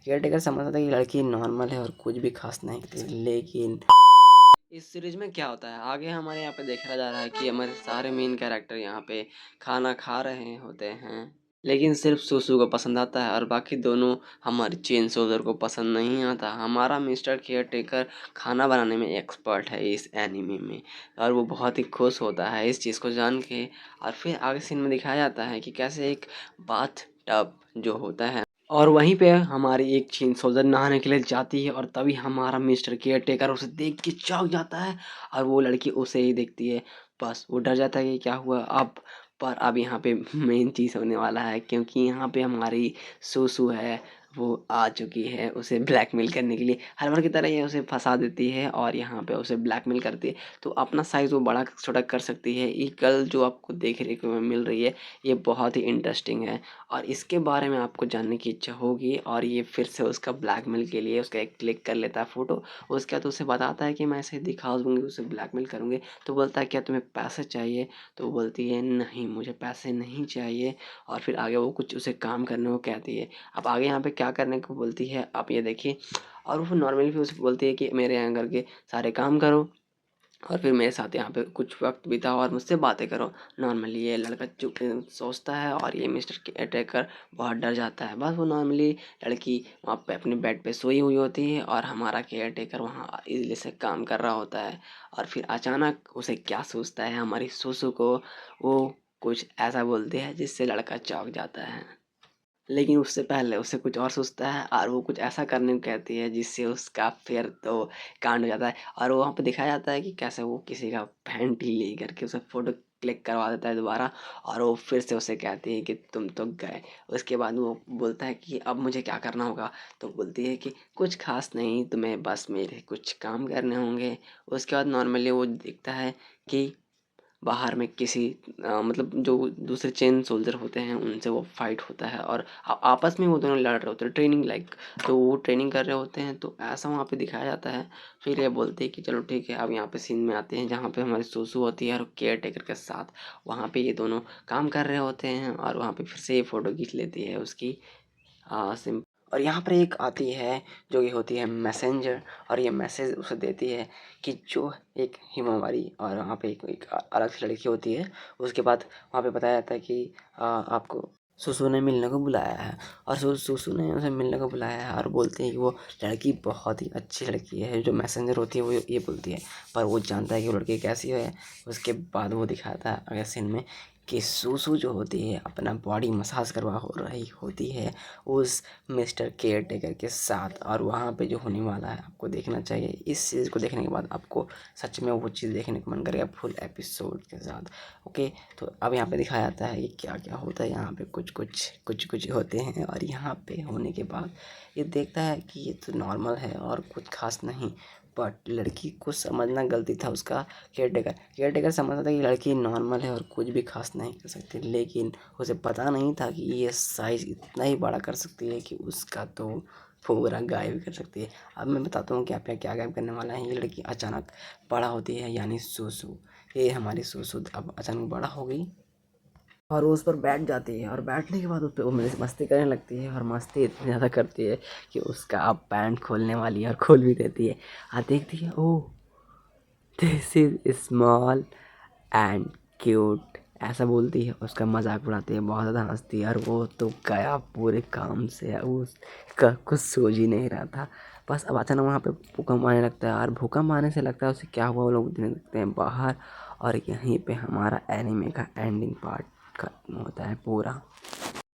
Care taker समझता था कि लड़की नॉर्मल है और कुछ भी खास नहीं थी, लेकिन इस सीरीज में क्या होता है आगे हमारे यहाँ पे देखा जा रहा है कि हमारे सारे मेन कैरेक्टर यहाँ पे खाना खा रहे होते हैं, लेकिन सिर्फ सुसु को पसंद आता है और बाकी दोनों हमारे चेन सोल्जर को पसंद नहीं आता। हमारा मिस्टर केयर टेकर खाना बनाने में एक्सपर्ट है इस एनिमे में, और वो बहुत ही खुश होता है इस चीज़ को जान के। और फिर आगे सीन में दिखाया जाता है कि कैसे एक बाथ टब जो होता है, और वहीं पे हमारी एक चेन सोल्जर नहाने के लिए जाती है, और तभी हमारा मिस्टर केयर टेकर उसे देख के चौंक जाता है, और वो लड़की उसे ही देखती है। बस वो डर जाता है कि क्या हुआ अब। पर अब यहाँ पे मेन चीज़ होने वाला है, क्योंकि यहाँ पे हमारी सुसु है, वो आ चुकी है उसे ब्लैकमेल करने के लिए। हर बार की तरह ये उसे फंसा देती है और यहाँ पे उसे ब्लैकमेल करती है, तो अपना साइज़ वो बड़ा छोटा कर सकती है। ये गर्ल जो आपको देखने को मिल रही है, ये बहुत ही इंटरेस्टिंग है और इसके बारे में आपको जानने की इच्छा होगी। और ये फिर से उसका ब्लैकमेल के लिए उसका एक क्लिक कर लेता है फ़ोटो। उसके बाद उसे बताता है कि मैं ऐसे दिखा दूँगी, उसे ब्लैकमेल करूँगी। तो बोलता है क्या तुम्हें पैसे चाहिए? तो वो बोलती है नहीं, मुझे पैसे नहीं चाहिए। और फिर आगे वो कुछ उसे काम करने को कहती है। अब आगे यहाँ पे क्या करने को बोलती है आप ये देखिए। और वो नॉर्मली फिर उसे बोलती है कि मेरे यहाँ घर के सारे काम करो और फिर मेरे साथ यहाँ पे कुछ वक्त बिताओ और मुझसे बातें करो। नॉर्मली ये लड़का चुप सोचता है और ये मिस्टर केयरटेकर बहुत डर जाता है। बस वो नॉर्मली लड़की वहाँ पे अपने बेड पे सोई हुई होती है और हमारा केयरटेकर वहाँ इजली से काम कर रहा होता है। और फिर अचानक उसे क्या सोचता है, हमारी सुसु को वो कुछ ऐसा बोलती है जिससे लड़का चौंक जाता है। लेकिन उससे पहले उसे कुछ और सोचता है और वो कुछ ऐसा करने को कहती है जिससे उसका फिर तो कांड हो जाता है। और वहाँ पे दिखाया जाता है कि कैसे वो किसी का पैंट ही ले करके उसे फोटो क्लिक करवा देता है दोबारा, और वो फिर से उसे कहती है कि तुम तो गए। उसके बाद वो बोलता है कि अब मुझे क्या करना होगा? तो बोलती है कि कुछ खास नहीं, तुम्हें बस मेरे कुछ काम करने होंगे। उसके बाद नॉर्मली वो दिखता है कि बाहर में किसी मतलब जो दूसरे चेन सोल्जर होते हैं उनसे वो फाइट होता है, और आपस में वो दोनों लड़ रहे होते हैं ट्रेनिंग लाइक। तो वो ट्रेनिंग कर रहे होते हैं, तो ऐसा वहाँ पे दिखाया जाता है। फिर ये बोलते हैं कि चलो ठीक है, अब यहाँ पे सीन में आते हैं जहाँ पे हमारी सुसु होती है और केयर टेकर के साथ वहाँ पे ये दोनों काम कर रहे होते हैं, और वहाँ पे फिर से ये फ़ोटो खींच लेती है उसकी सिम। और यहाँ पर एक आती है जो कि होती है मैसेंजर, और ये मैसेज उसे देती है कि जो एक हिमावारी, और वहाँ पे एक अलग से लड़की होती है। उसके बाद वहाँ पे बताया जाता है कि आपको सुसु ने मिलने को बुलाया है, और सुसु ने उसे मिलने को बुलाया है और बोलते हैं कि वो लड़की बहुत ही अच्छी लड़की है। जो मैसेंजर होती है वो ये बोलती है, पर वो जानता है कि वो लड़की कैसी है। उसके बाद वो दिखाता है अगले सीन में कि सुसु जो होती है अपना बॉडी मसाज करवा हो रही होती है उस मिस्टर केयर टेकर के साथ, और वहाँ पे जो होने वाला है आपको देखना चाहिए। इस चीज़ को देखने के बाद आपको सच में वो चीज़ देखने को मन करेगा फुल एपिसोड के साथ। ओके, तो अब यहाँ पे दिखाया जाता है कि क्या क्या होता है। यहाँ पे कुछ होते हैं, और यहाँ पे होने के बाद ये देखता है कि ये तो नॉर्मल है और कुछ खास नहीं। बट लड़की को समझना गलती था उसका। केयर टेकर समझता था कि लड़की नॉर्मल है और कुछ भी खास नहीं कर सकती, लेकिन उसे पता नहीं था कि ये साइज़ इतना ही बड़ा कर सकती है कि उसका तो पूरा गायब कर सकती है। अब मैं बताता हूँ कि आप क्या गायब करने वाला है। ये लड़की अचानक बड़ा होती है, यानी सुसु। ये हमारी सुसु अब अचानक बड़ा हो गई और वो उस पर बैठ जाती है, और बैठने के बाद उस पर वो मस्ती करने लगती है, और मस्ती इतनी ज़्यादा करती है कि उसका अब पैंट खोलने वाली है और खोल भी देती है। देखती है, oh this is small and cute, ऐसा बोलती है। उसका मजाक उड़ाती है, बहुत ज़्यादा हंसती है, और वो तो गया पूरे काम से। उसका कुछ सोच ही नहीं रहा था। बस अब अचानक वहाँ पे भूकंप आने लगता है, और भूकंप आने से लगता है उसे क्या हुआ, वो लोग देखने लगते हैं बाहर। और यहीं पे हमारा एनिमे का एंडिंग पार्ट खत्म होता है पूरा।